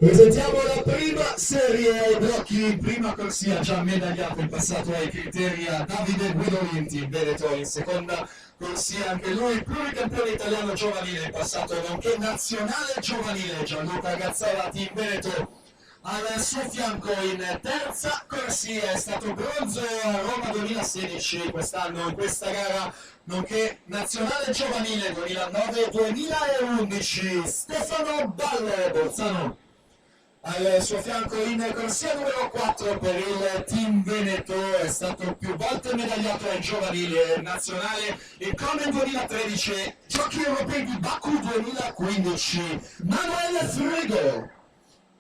Presentiamo la prima serie ai blocchi, prima corsia già medagliato in passato ai criteri a Davide Guidolinti, Veneto in seconda corsia anche lui, pluricampione italiano giovanile in passato, nonché nazionale giovanile Gianluca Gazzalati in Veneto. Al suo fianco in terza corsia è stato bronzo a Roma 2016 quest'anno in questa gara, nonché nazionale giovanile 2009-2011 Stefano Balle Bolzano. Al suo fianco in corsia numero 4 per il team Veneto è stato più volte medagliato ai giovanili e nazionale il Comen 2013, Giochi Europei di Baku 2015, Manuel Frigo.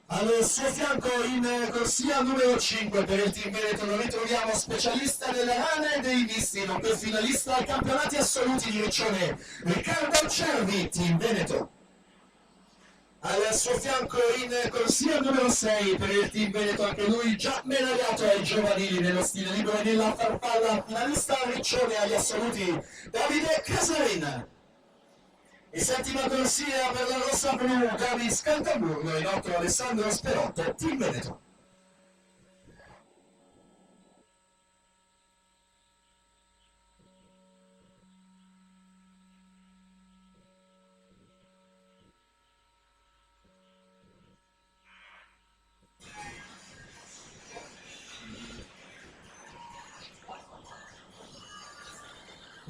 Al suo fianco in corsia numero 5 per il team Veneto lo ritroviamo specialista delle rane e dei misti, nonché finalista ai campionati assoluti di Riccione, Riccardo Cervi, team Veneto. Al suo fianco in corsia numero 6 per il team Veneto, anche lui già medagliato ai giovanili nello stile libero e nella farfalla, finalista a Riccione agli assoluti, Davide Casarin. In settima corsia per la rossa blu, Davis Cantaburno, in 8 Alessandro Sperotto, team Veneto.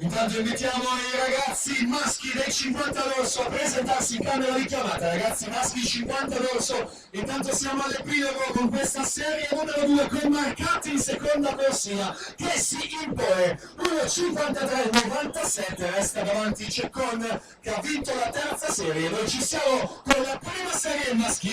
Intanto invitiamo i ragazzi maschi dei 50 d'orso a presentarsi in camera di chiamata. Ragazzi maschi 50 d'orso, intanto siamo all'epilogo con questa serie numero 2 con Marcati in seconda corsia che si impone 1,53,97, resta davanti Ceccon che ha vinto la terza serie. Noi ci siamo con la prima serie maschile.